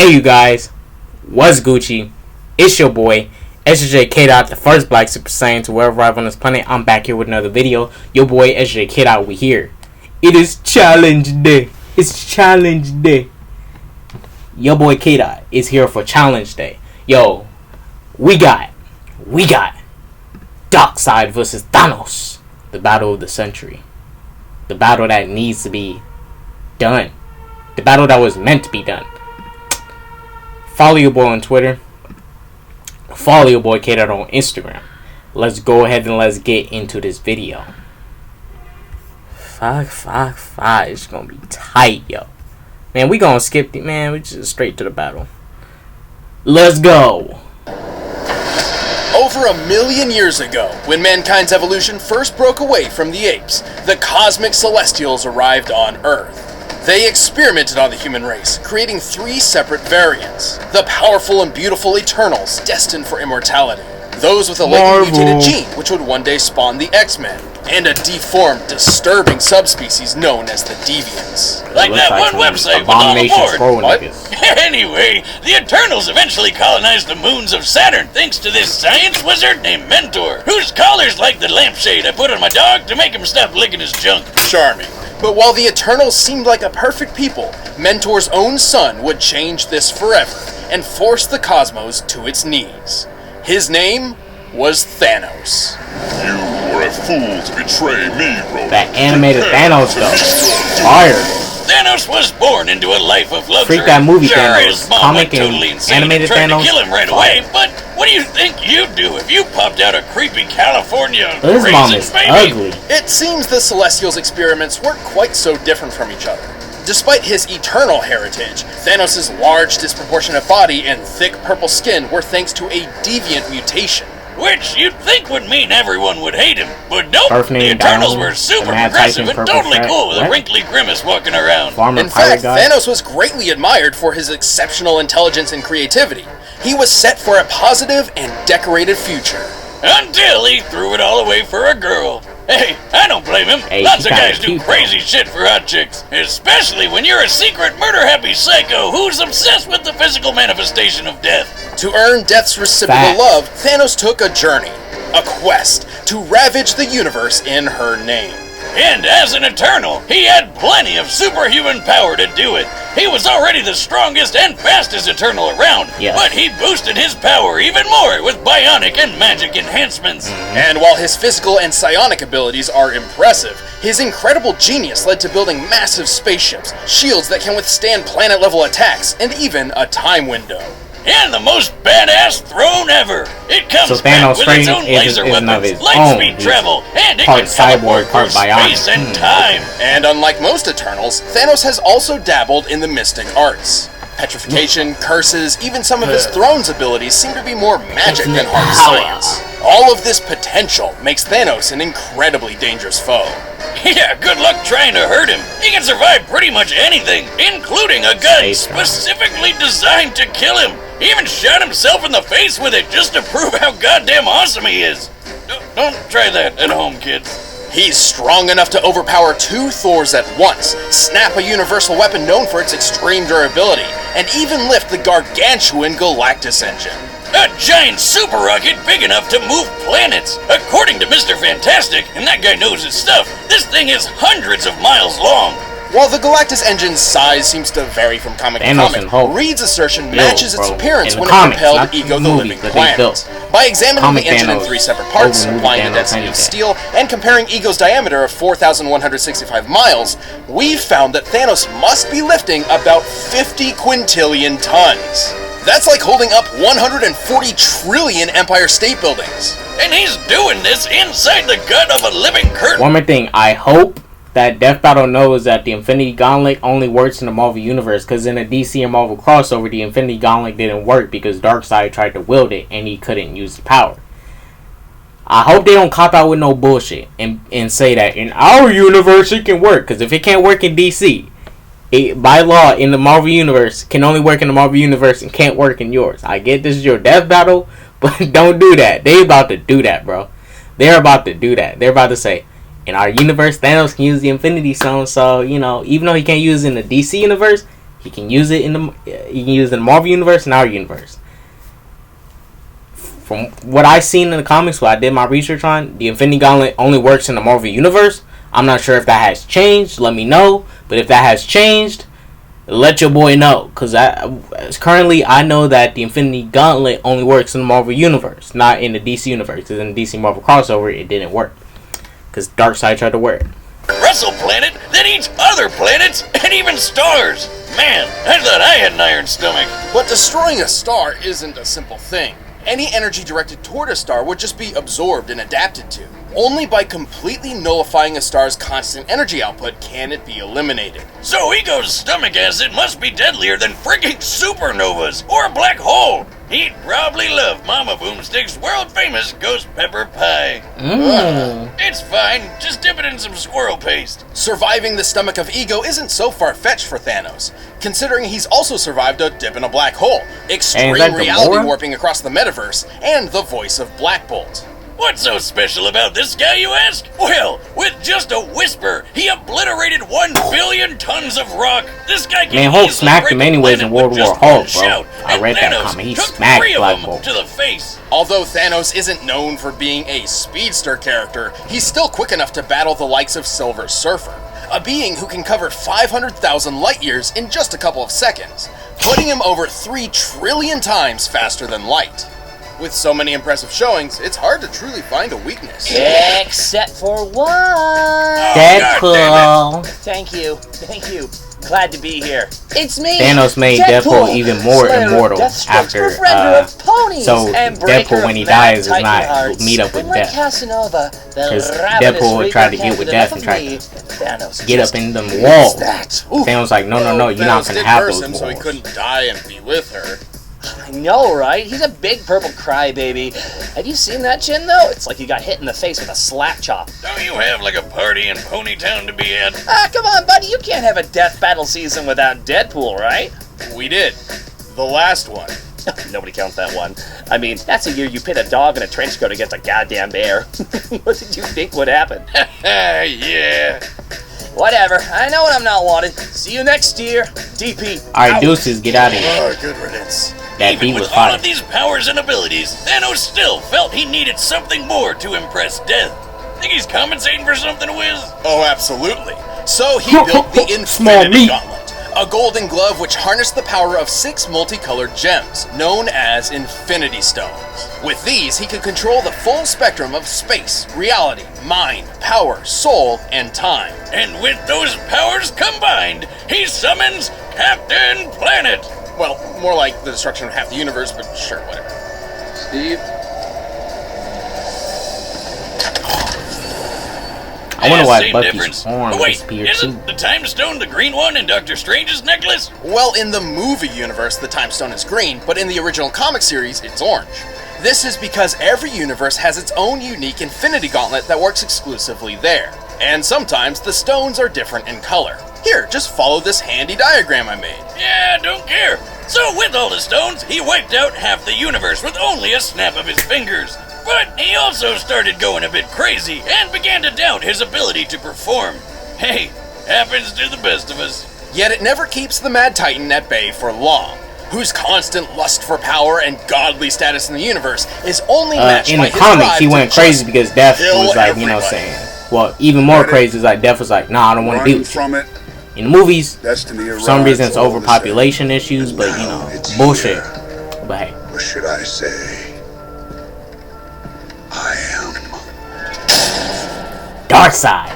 Hey you guys, what's Gucci? It's your boy, SJ K. the first Black Super Saiyan to ever arrive on this planet. I'm back here with another video. Your boy SJ K. We here. It is challenge day. It's challenge day. Your boy K. is here for challenge day. Yo, we got Darkseid versus Thanos. The battle of the century. The battle that needs to be done. The battle that was meant to be done. Follow your boy on Twitter. Follow your boy K on Instagram. Let's go ahead and let's get into this video. Fuck. It's gonna be tight, yo. Man, we gonna skip the we just straight to the battle. Let's go. Over 1 million years ago, when mankind's evolution first broke away from the apes, the cosmic celestials arrived on Earth. They experimented on the human race, creating 3 separate variants. The powerful and beautiful Eternals, destined for immortality. Those with a late mutated gene, which would one day spawn the X-Men. And a deformed, disturbing subspecies known as the Deviants. Like that one website with all aboard. What? Anyway, the Eternals eventually colonized the moons of Saturn thanks to this science wizard named Mentor, whose collar's like the lampshade I put on my dog to make him stop licking his junk. Charming. But while the Eternals seemed like a perfect people, Mentor's own son would change this forever and force the cosmos to its knees. His name was Thanos. You were a fool to betray me, Ronan. That animated Thanos though. Fire. Thanos was born into a life of luxury. Freak that movie sure, Thanos. His mom Comic went totally and insane animated and tried Thanos. to kill him right away, but what do you think you'd do if you popped out a creepy California His mom raisin is baby? ugly. It seems the Celestials' experiments weren't quite so different from each other. Despite his eternal heritage, Thanos' large, disproportionate body and thick purple skin were thanks to a deviant mutation. Which you'd think would mean everyone would hate him, but nope, the Eternals Donald, were super Mad progressive Tyson, and totally Fat. cool with What? a wrinkly grimace walking around. In fact, Thanos was greatly admired for his exceptional intelligence and creativity. He was set for a positive and decorated future. Until he threw it all away for a girl. Hey, I don't blame him. Hey, Lots of guys do cute, crazy shit for hot chicks. Especially when you're a secret murder-happy psycho who's obsessed with the physical manifestation of death. To earn Death's reciprocal love, Thanos took a journey, a quest, to ravage the universe in her name. And as an Eternal, he had plenty of superhuman power to do it. He was already the strongest and fastest Eternal around, but he boosted his power even more with bionic and magic enhancements. And while his physical and psionic abilities are impressive, his incredible genius led to building massive spaceships, shields that can withstand planet-level attacks, and even a time window. And the most badass throne ever! It comes Thanos with its own laser weapons, light speed travel, and it can cyborg, part bionic. Space and time. And unlike most Eternals, Thanos has also dabbled in the mystic arts. Petrification, curses, even some of his throne's abilities seem to be more magic than hard science. All of this potential makes Thanos an incredibly dangerous foe. Yeah, good luck trying to hurt him. He can survive pretty much anything, including a gun specifically designed to kill him. He even shot himself in the face with it just to prove how goddamn awesome he is. Don't try that at home, kids. He's strong enough to overpower 2 Thors at once, snap a universal weapon known for its extreme durability, and even lift the gargantuan Galactus engine. A giant super rocket big enough to move planets. According to Mr. Fantastic, and that guy knows his stuff, this thing is hundreds of miles long. While the Galactus engine's size seems to vary from comic to comic, Reed's assertion matches its appearance when it propelled Ego the Living Planet. By examining the engine in 3 separate parts, applying the density of steel, and comparing Ego's diameter of 4,165 miles, we've found that Thanos must be lifting about 50 quintillion tons. That's like holding up 140 trillion Empire State Buildings. And he's doing this inside the gut of a living curtain. One more thing, I hope that Death Battle knows that the Infinity Gauntlet only works in the Marvel Universe, because in the DC and Marvel crossover, the Infinity Gauntlet didn't work because Darkseid tried to wield it and he couldn't use the power. I hope they don't cop out with no bullshit and say that in our universe it can work, because if it can't work in DC, it, by law, in the Marvel Universe, can only work in the Marvel Universe and can't work in yours. I get this is your Death Battle, but don't do that. They about to do that, bro. They're about to do that. They're about to say, in our universe, Thanos can use the Infinity Stone, so, you know, even though he can't use it in the DC universe, He can use it in the Marvel universe and our universe. From what I've seen in the comics, what I did my research on, the Infinity Gauntlet only works in the Marvel universe. I'm not sure if that has changed. Let me know. But if that has changed, let your boy know. Because currently, I know that the Infinity Gauntlet only works in the Marvel universe, not in the DC universe. Because in the DC Marvel crossover, it didn't work. Because Darkseid tried to wear it. Wrestle planet that eats other planets and even stars. Man, I thought I had an iron stomach. But destroying a star isn't a simple thing. Any energy directed toward a star would just be absorbed and adapted to. Only by completely nullifying a star's constant energy output can it be eliminated. So Ego's stomach acid must be deadlier than frigging supernovas or a black hole. He'd probably love Mama Boomstick's world-famous ghost pepper pie. It's fine, just dip it in some squirrel paste. Surviving the stomach of Ego isn't so far-fetched for Thanos, considering he's also survived a dip in a black hole, extreme reality warping across the metaverse, and the voice of Black Bolt. What's so special about this guy, you ask? Well, with just a whisper, he obliterated 1 billion tons of rock. This guy can Hulk smacked him anyways in World War Hulk, bro. I read that comic. He smacked Black Bolt to the face. Although Thanos isn't known for being a speedster character, he's still quick enough to battle the likes of Silver Surfer, a being who can cover 500,000 light years in just a couple of seconds, putting him over 3 trillion times faster than light. With so many impressive showings, it's hard to truly find a weakness. Except for one. Deadpool. Thank you. Glad to be here. It's me. Thanos made Deadpool even more immortal after. So Deadpool, when he dies, is not meet up with Death. Because Deadpool tried to get with Death and tried to get up in them walls. Thanos like, no, you're not gonna have those walls. So he couldn't die and be with her. I know, right? He's a big purple crybaby. Have you seen that chin, though? It's like you got hit in the face with a slap chop. Don't you have, like, a party in Ponytown to be at? Come on, buddy. You can't have a death battle season without Deadpool, right? We did. The last one. Nobody counts that one. I mean, that's a year you pit a dog in a trench coat against a goddamn bear. What did you think would happen? Yeah. Whatever. I know when I'm not wanted. See you next year. DP. Alright, deuces, get out of here. Oh, good riddance. That Even beat with was all fire. of these powers and abilities, Thanos still felt he needed something more to impress Death. Think he's compensating for something, Wiz? Oh, absolutely. So he built the Infinity Gauntlet, a golden glove which harnessed the power of 6 multicolored gems, known as Infinity Stones. With these, he could control the full spectrum of space, reality, mind, power, soul, and time. And with those powers combined, he summons Captain Planet. Well, more like the destruction of half the universe, but sure, whatever. Steve? I wonder why Same Bucky's difference. arm Wait, disappeared too. isn't the Time Stone the green one in Doctor Strange's necklace? Well, in the movie universe, the Time Stone is green, but in the original comic series, it's orange. This is because every universe has its own unique Infinity Gauntlet that works exclusively there. And sometimes the stones are different in color. Here, just follow this handy diagram I made. Yeah, don't care. So with all the stones, he wiped out half the universe with only a snap of his fingers. But he also started going a bit crazy and began to doubt his ability to perform. Hey, happens to the best of us. Yet it never keeps the Mad Titan at bay for long, whose constant lust for power and godly status in the universe is only matched in by the his comics, drive he to went just crazy because Death was like, you know, everybody. saying, well, even more crazy is like Death was like, nah, I don't want to be with you. In the movies, for some reason it's overpopulation issues, but you know, bullshit. But hey, What should I say? I am Darkseid.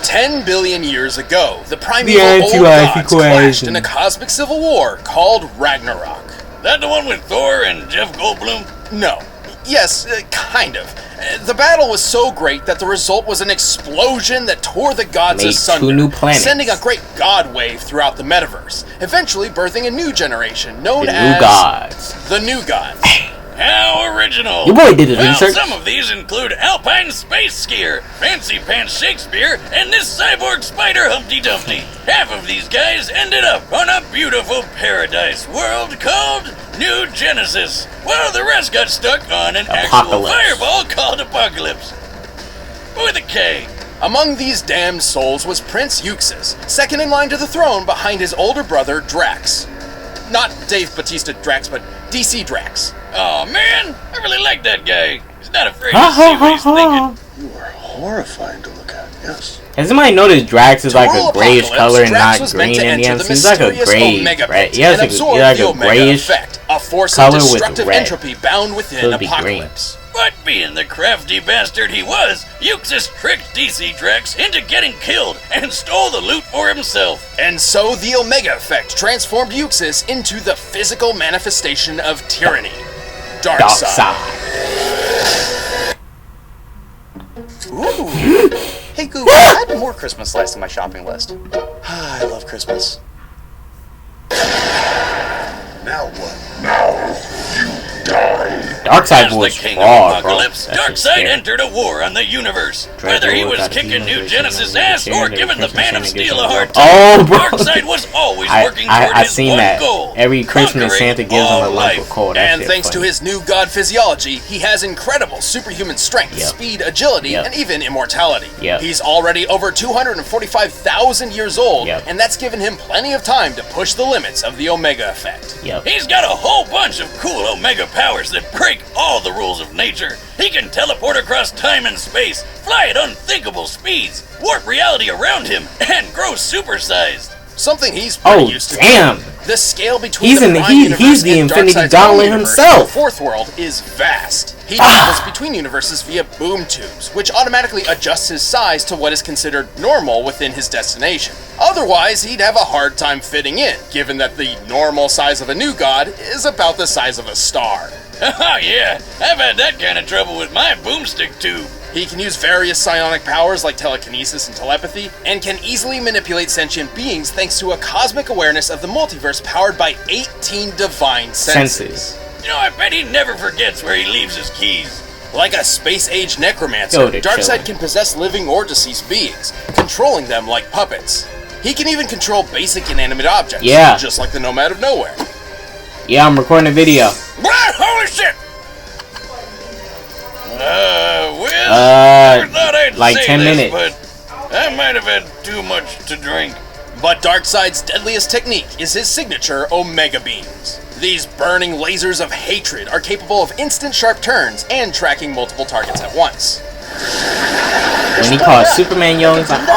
10 billion years ago, the primeval old gods clashed in a cosmic civil war called Ragnarok. That the one with Thor and Jeff Goldblum? No. Yes, kind of. The battle was so great that the result was an explosion that tore the gods asunder, 2 new planets. sending a great god wave throughout the metaverse, eventually birthing a new generation known The as new gods. the New Gods. How original! Your boy did his well, research. Some of these include Alpine Space Skier, Fancy Pants Shakespeare, and this cyborg spider Humpty Dumpty. Half of these guys ended up on a beautiful paradise world called New Genesis, while the rest got stuck on an actual fireball called Apocalypse. With a K. Among these damned souls was Prince Euxis, second in line to the throne behind his older brother Drax. Not Dave Bautista Drax, but DC Drax. Oh man, I really like that guy. He's not afraid to see what he's thinking. You are horrifying to look at, yes. Has anybody noticed Drax is like a grayish color and not green in the MC? He's like a gray, right? He has a grayish color with red. Entropy bound within Apocalypse. But being the crafty bastard he was, Euxis tricked DC Drax into getting killed and stole the loot for himself. And so the Omega Effect transformed Euxis into the physical manifestation of tyranny. Darkseid. Ooh. Hey Google, add more Christmas lights to my shopping list. I love Christmas. Now what? Now you die. Darkseid was the king fraud, of Apocalypse, Darkseid entered a war on the universe. Whether he was kicking New Genesis' ass or giving the Man of Steel a hard time, Darkseid was always working toward his one goal. Every Christmas Santa gives him a life of coal. And thanks to his new god physiology, he has incredible superhuman strength, speed, agility, and even immortality. He's already over 245,000 years old, and that's given him plenty of time to push the limits of the Omega Effect. He's got a whole bunch of cool Omega powers that break all the rules of nature. He can teleport across time and space, fly at unthinkable speeds, warp reality around him, and grow supersized. Something he's pretty used to. Damn! The scale between he's the Infinity Gauntlet himself. The fourth world is vast. He travels between universes via boom tubes, which automatically adjusts his size to what is considered normal within his destination. Otherwise, he'd have a hard time fitting in, given that the normal size of a new god is about the size of a star. Oh yeah, I've had that kind of trouble with my boomstick tube. He can use various psionic powers like telekinesis and telepathy, and can easily manipulate sentient beings thanks to a cosmic awareness of the multiverse powered by 18 divine senses. You know, I bet he never forgets where he leaves his keys. Like a space-age necromancer, Darkseid can possess living or deceased beings, controlling them like puppets. He can even control basic inanimate objects, just like the Nomad of Nowhere. Yeah, I'm recording a video. Holy shit! I thought I'd like say 10 this, minutes. But I might have had too much to drink. But Darkseid's deadliest technique is his signature Omega Beams. These burning lasers of hatred are capable of instant sharp turns and tracking multiple targets at once. When he calls Superman yo, he's like,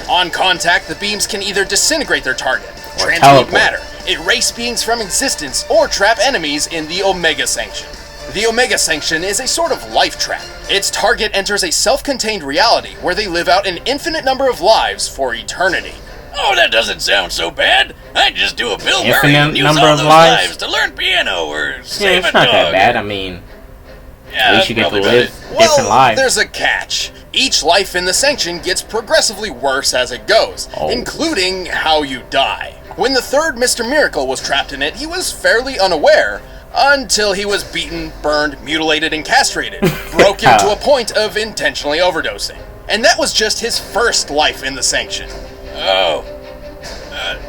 On contact, the beams can either disintegrate their target, transmute teleport. matter, erase beings from existence, or trap enemies in the Omega Sanction. The Omega Sanction is a sort of life trap. Its target enters a self-contained reality where they live out an infinite number of lives for eternity. Oh, that doesn't sound so bad. I'd just do a Bill Murray and use number all of those lives to learn piano or save it's a not dog. that bad. I mean, at least you get to live different lives. There's a catch. Each life in the Sanction gets progressively worse as it goes, including how you die. When the third Mr. Miracle was trapped in it, he was fairly unaware, until he was beaten, burned, mutilated, and castrated, broken to a point of intentionally overdosing. And that was just his first life in the Sanction. Oh.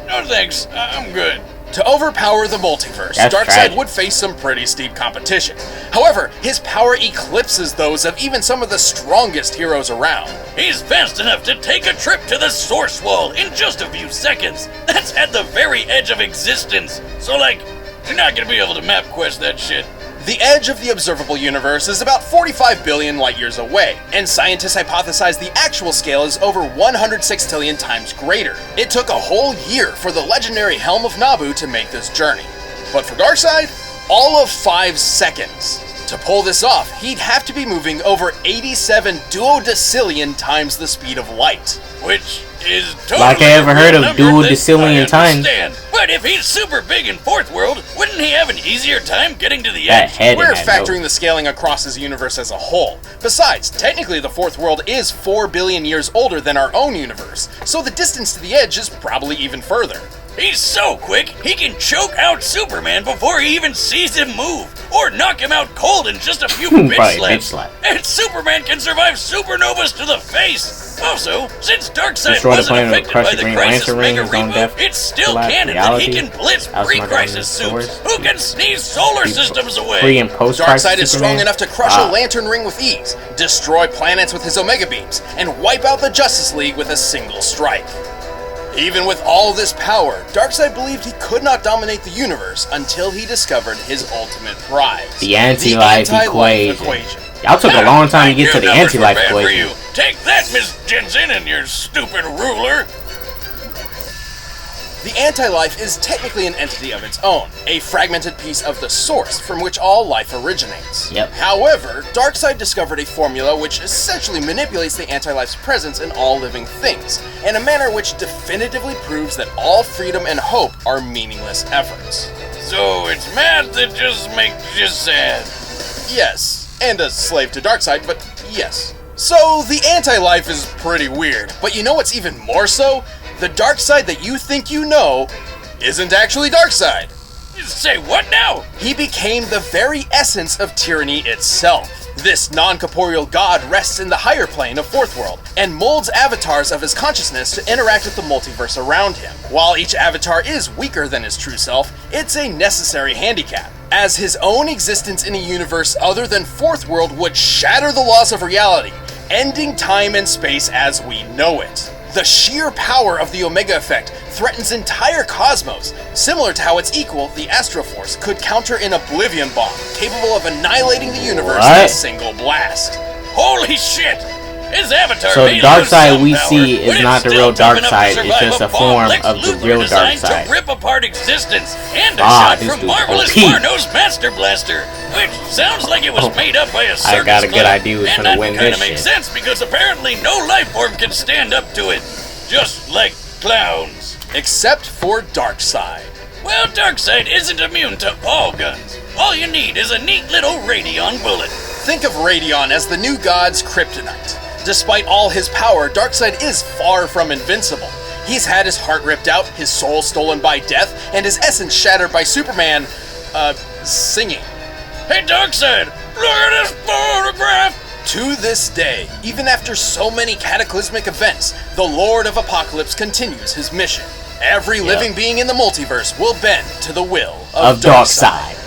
No thanks, I'm good. To overpower the multiverse, Darkseid would face some pretty steep competition. However, his power eclipses those of even some of the strongest heroes around. He's fast enough to take a trip to the Source Wall in just a few seconds. That's at the very edge of existence. So like, you're not gonna be able to map quest that shit. The edge of the observable universe is about 45 billion light years away, and scientists hypothesize the actual scale is over 100 sextillion times greater. It took a whole year for the legendary Helm of Nabu to make this journey. But for Darkseid, all of 5 seconds. To pull this off, he'd have to be moving over 87 duodecillion times the speed of light. Which is totally like I ever heard of duodecillion times. But if he's super big in Fourth World, wouldn't he have an easier time getting to the edge? We're factoring the scaling across his universe as a whole. Besides, technically the Fourth World is 4 billion years older than our own universe, so the distance to the edge is probably even further. He's so quick, he can choke out Superman before he even sees him move, or knock him out cold in just a few bitch slaps. And Superman can survive supernovas to the face. Also, since Darkseid wasn't affected by the Crisis Mega Reboot, it's still canon that he can blitz pre-Crisis suits who can sneeze solar systems away. Darkseid is strong enough to crush a lantern ring with ease, destroy planets with his Omega beams, and wipe out the Justice League with a single strike. Even with all this power, Darkseid believed he could not dominate the universe until he discovered his ultimate prize. The anti-life equation. Y'all took a long time to get to the anti-life equation. Take that, Miss Jensen, and your stupid ruler! The anti-life is technically an entity of its own, a fragmented piece of the source from which all life originates. Yep. However, Darkseid discovered a formula which essentially manipulates the anti-life's presence in all living things, in a manner which definitively proves that all freedom and hope are meaningless efforts. So it's math that just makes you sad. Yes, and a slave to Darkseid, but yes. So the anti-life is pretty weird, but you know what's even more so? The Darkseid that you think you know isn't actually Darkseid. Say what now? He became the very essence of tyranny itself. This non-corporeal god rests in the higher plane of Fourth World and molds avatars of his consciousness to interact with the multiverse around him. While each avatar is weaker than his true self, it's a necessary handicap, as his own existence in a universe other than Fourth World would shatter the laws of reality, ending time and space as we know it. The sheer power of the Omega Effect threatens entire cosmos, similar to how its equal, the Astroforce, could counter an Oblivion bomb, capable of annihilating the universe in a single blast. Holy shit! His avatar so the Darkseid we see is not the real Darkseid, it's just a form of the real Darkseid. To rip apart existence, and a shot from Marvelous Marno's Master Blaster, which sounds like it was made up by a circus I got a good idea who's gonna win this shit. And that kinda makes sense because apparently no life form can stand up to it. Just like clowns. Except for Darkseid. Well, Darkseid isn't immune to all guns. All you need is a neat little Radion bullet. Think of Radion as the new god's kryptonite. Despite all his power, Darkseid is far from invincible. He's had his heart ripped out, his soul stolen by death, and his essence shattered by Superman, singing. Hey Darkseid, look at this photograph! To this day, even after so many cataclysmic events, the Lord of Apocalypse continues his mission. Every living being in the multiverse will bend to the will of Darkseid.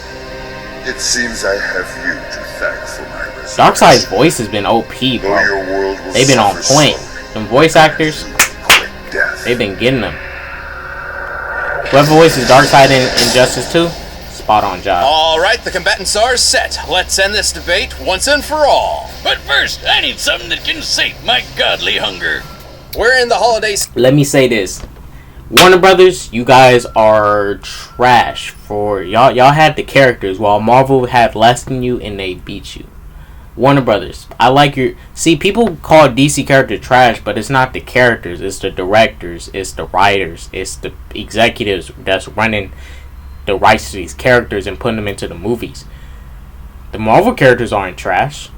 It seems I have you to thank for my resurrection. Darkseid's voice has been OP, bro. They've been on point. Them voice actors, they've been getting them. Whoever voices Darkseid in Injustice 2, spot on job. Alright, the combatants are set. Let's end this debate once and for all. But first, I need something that can sate my godly hunger. We're in the holidays. Let me say this. Warner Brothers, you guys are trash for y'all had the characters while Marvel had less than you and they beat you. Warner Brothers, I like your people call DC character trash, but it's not the characters, it's the directors, it's the writers, it's the executives that's running the rights to these characters and putting them into the movies. The Marvel characters aren't trash.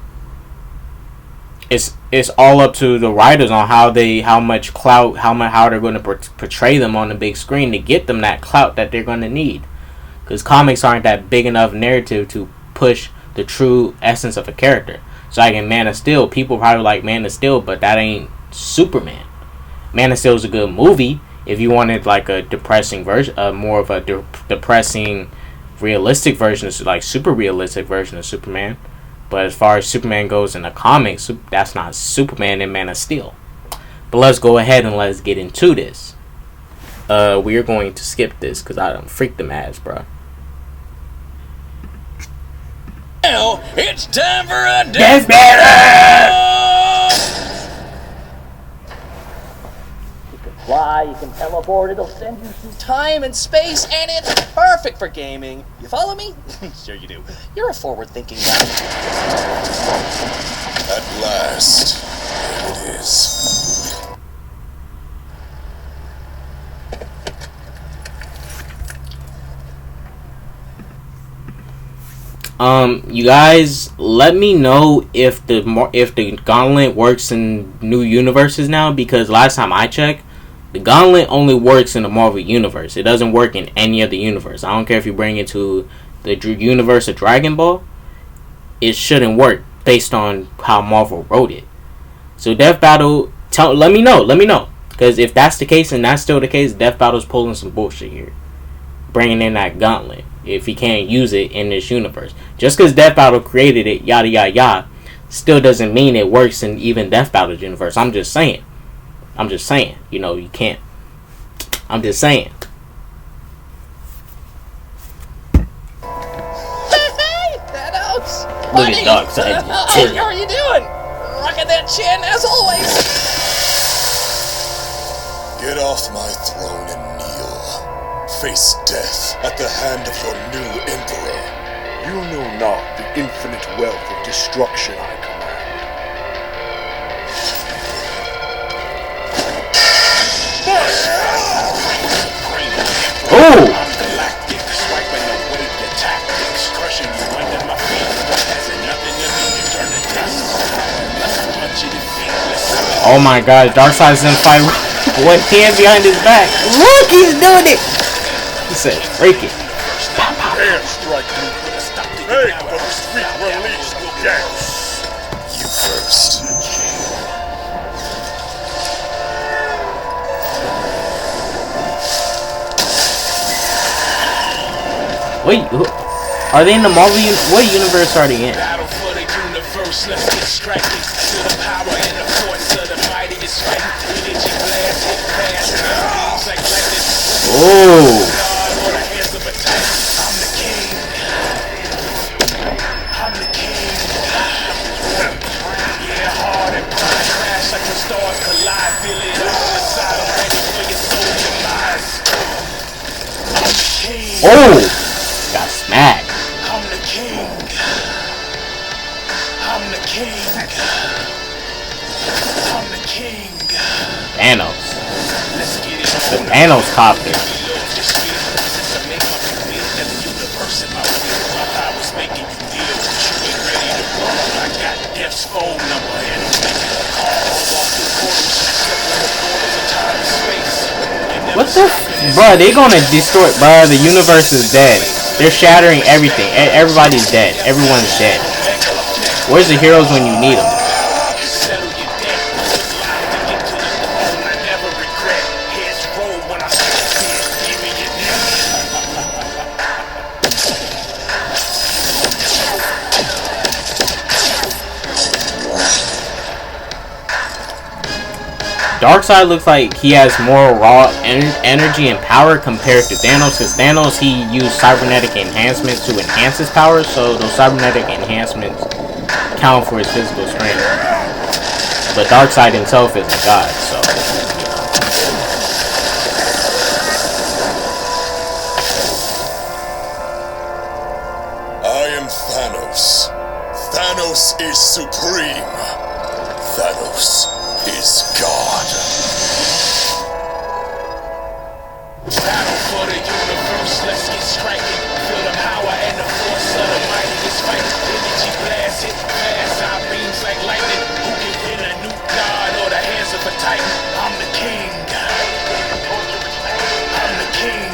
It's all up to the writers on how much clout, how they're going to portray them on the big screen to get them that clout that they're going to need. Because comics aren't that big enough narrative to push the true essence of a character. So like in Man of Steel, people probably like Man of Steel, but that ain't Superman. Man of Steel is a good movie if you wanted like a depressing version, more of a depressing, realistic version, like super realistic version of Superman. But as far as Superman goes in the comics, that's not Superman in Man of Steel. But let's go ahead and let's get into this. We are going to skip this because I don't freak them ass, bro. Now it's time for a Death Battle! You can fly, you can teleport, it'll send you through time and space, and it's perfect for gaming. You follow me? Sure you do. You're a forward-thinking guy. At last, here it is. You guys, let me know if the Gauntlet works in new universes now, because last time I checked, The Gauntlet only works in the Marvel Universe. It doesn't work in any other universe. I don't care if you bring it to the universe of Dragon Ball. It shouldn't work based on how Marvel wrote it. So Death Battle, let me know. Because if that's the case and that's still the case, Death Battle's pulling some bullshit here. Bringing in that Gauntlet. If he can't use it in this universe. Just because Death Battle created it, yada yada yada, still doesn't mean it works in even Death Battle's universe. I'm just saying. You know, you can't. I'm just saying. Hey, Thanos! Look at Darkseid. How are you doing? Rocking that chin as always. Get off my throne and kneel. Face death at the hand of your new emperor. You know not the infinite wealth of destruction I command. Oh! Oh my god, Darkseid's in fight with one hand behind his back. Look, he's doing it! He said, break it. Hey, for the sweet release will dance. You first. Wait, are they in the Marvel what universe are they in? Battle for the universe, let's get distracted. To the power and the force of the mightiest fight. Energy blast, hit fast, beams like lightning. Oh. God, or the hands of a titan. I'm the king. I'm the king. Yeah, hard and pride crash like the stars collide. Feel it all inside. I'm ready for your soul demise. I'm the king. Oh. Got smacked. I'm the king. I'm the king. I'm the king. Thanos. Let's get it The on. Thanos copter. What the bruh, they gonna destroy, bruh, the universe is dead. They're shattering everything. Everybody's dead. Everyone's dead. Where's the heroes when you need them? Darkseid looks like he has more raw energy and power compared to Thanos, because Thanos, he used cybernetic enhancements to enhance his power, so those cybernetic enhancements count for his physical strength. But Darkseid himself is a god, so... I am Thanos. Thanos is supreme. Thanos is God. Battle for the universe, let's get striking. Feel the power and the force of the mightiest fight. Energy blast, hit fast, our beams like lightning. Who can hit a new god or the hands of a titan? I'm the king. I'm the king.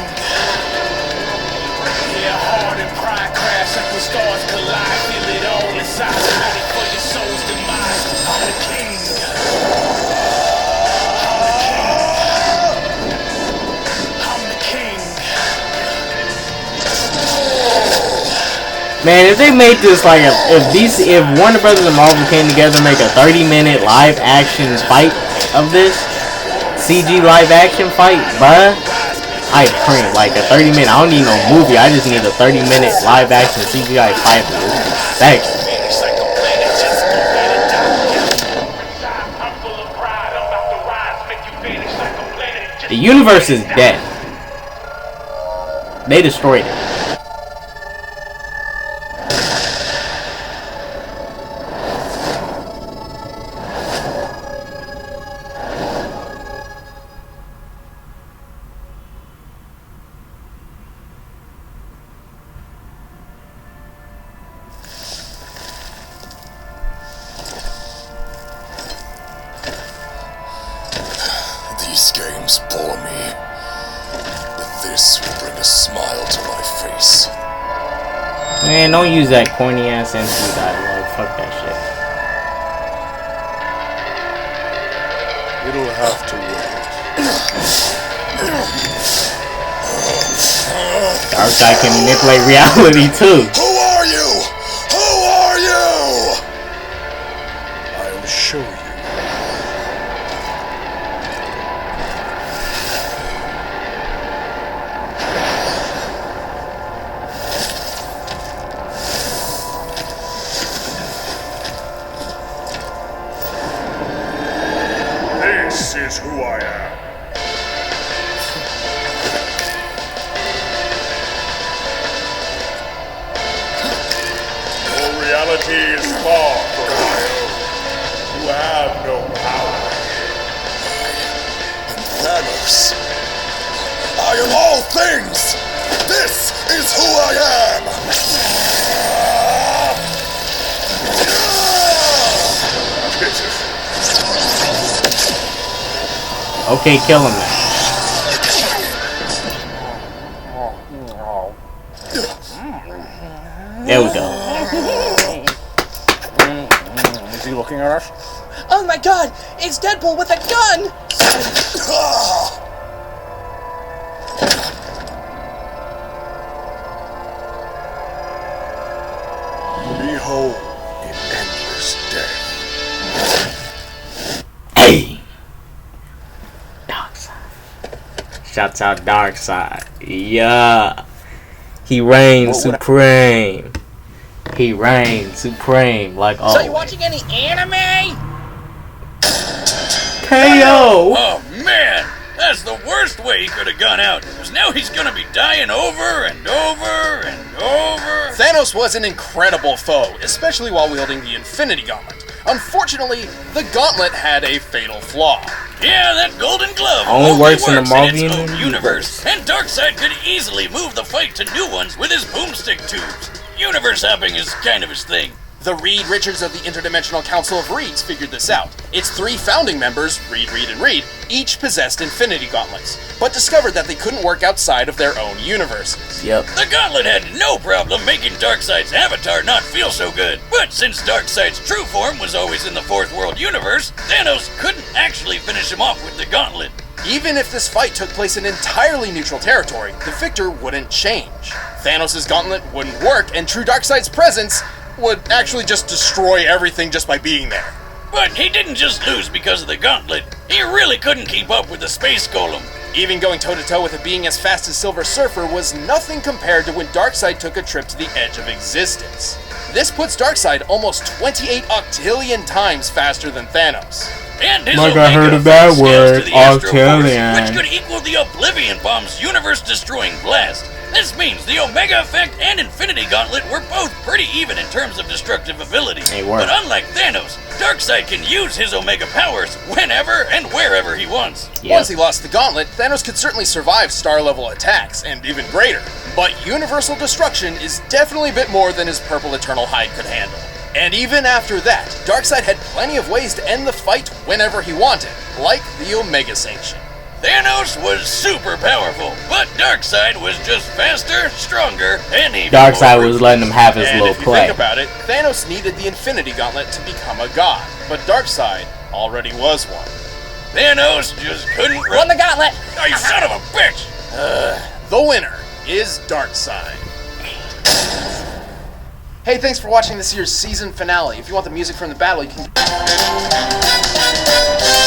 Yeah, hard and pride crash like when stars collide. Feel it all inside, ready for your soul's demise. I'm the king. Man, if they made this like if Warner Brothers and Marvel came together and make a 30-minute live action fight of this CG live action fight, bruh, I'd print like a 30-minute. I don't need no movie. I just need a 30-minute live action CGI fight. Thanks. The universe is dead. They destroyed it. These games bore Man, don't use that corny ass MC dialogue. Fuck that shit. It'll have to wait. Darkseid can manipulate reality too. Who are you? Who are you? I'll show you. This is who I am. Your reality is far from my own. You have no power. I am Thanos. I am all things. This is who I am. Okay, kill him then. There we go. Is he looking at us? Oh my god! It's Deadpool with a gun! Behold in endless death. Hey! Darkseid. Shouts out Darkseid. Yeah. He reigns supreme. He reigns supreme. Like So you watching any anime? KO! Oh man, that's the worst way he could have gone out. Because now he's gonna be dying over and over and over. Thanos was an incredible foe, especially while wielding the Infinity Gauntlet. Unfortunately, the gauntlet had a fatal flaw. Yeah, that golden glove Only works in the Marvel its own universe. And Darkseid could easily move the fight to new ones with his boomstick tubes. Universe hopping is kind of his thing. The Reed Richards of the Interdimensional Council of Reeds figured this out. Its 3 founding members, Reed, Reed, and Reed, each possessed Infinity Gauntlets, but discovered that they couldn't work outside of their own universes. Yep. The gauntlet had no problem making Darkseid's avatar not feel so good. But since Darkseid's true form was always in the Fourth World universe, Thanos couldn't actually finish him off with the gauntlet. Even if this fight took place in entirely neutral territory, the victor wouldn't change. Thanos' gauntlet wouldn't work, and true Darkseid's presence would actually just destroy everything just by being there. But he didn't just lose because of the gauntlet. He really couldn't keep up with the space golem. Even going toe-to-toe with a being as fast as Silver Surfer was nothing compared to when Darkseid took a trip to the edge of existence. This puts Darkseid almost 28 octillion times faster than Thanos. And his Like I heard a bad word, octillion. which could equal the Oblivion Bomb's universe-destroying blast. This means the Omega Effect and Infinity Gauntlet were both pretty even in terms of destructive ability. They were. But unlike Thanos, Darkseid can use his Omega powers whenever and wherever he wants. Yep. Once he lost the gauntlet, Thanos could certainly survive star-level attacks, and even greater. But universal destruction is definitely a bit more than his purple Eternal Hide could handle. And even after that, Darkseid had plenty of ways to end the fight whenever he wanted, like the Omega Sanction. Thanos was super powerful, but Darkseid was just faster, stronger, and even Darkseid more was letting him have his And little if you play. think about it, Thanos needed the Infinity Gauntlet to become a god, but Darkseid already was one. Thanos just couldn't Won run. the gauntlet! Oh, you son of a bitch! The winner is Darkseid. Hey, thanks for watching this year's season finale. If you want the music from the battle, you can...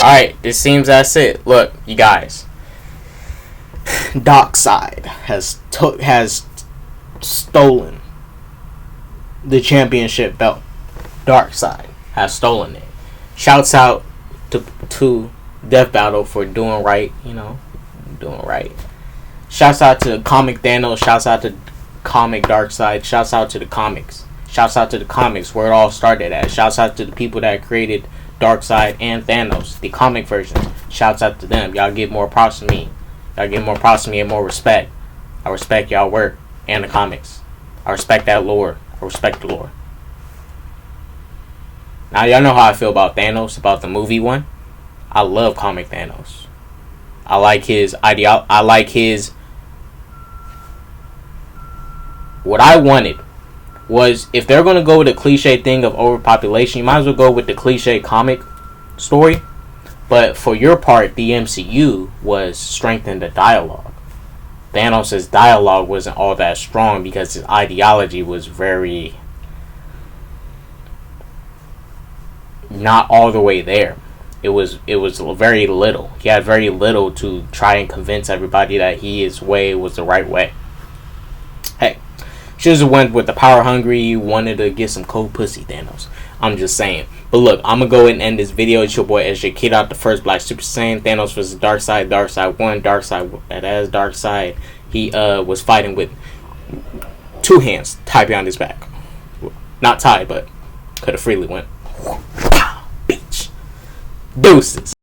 Alright, it seems that's it. Look, you guys. Darkseid has stolen the championship belt. Darkseid has stolen it. Shouts out to Death Battle for doing right, doing right. Shouts out to comic Thanos. Shouts out to comic Darkseid. Shouts out to the comics. Shouts out to the comics where it all started at. Shouts out to the people that created Darkseid and Thanos, the comic version. Shouts out to them. Y'all give more props to me. Y'all give more props to me and more respect. I respect y'all work and the comics. I respect that lore. I respect the lore. Now y'all know how I feel about Thanos, about the movie one. I love comic Thanos. I like his what I wanted was, if they're going to go with the cliche thing of overpopulation, you might as well go with the cliche comic story. But for your part, the MCU was strengthen the dialogue. Thanos' dialogue wasn't all that strong because his ideology was very not all the way there. It was very little. He had very little to try and convince everybody that his way was the right way. Hey, should have went with the power hungry, wanted to get some cold pussy Thanos. I'm just saying. But look, I'm gonna go ahead and end this video. It's your boy SJ Kid out, the first Black Super Saiyan. Thanos versus Darkseid. Darkseid won. Darkseid, as Darkseid, he was fighting with 2 hands tied behind his back. Not tied, but could have freely went. Bitch. Deuces.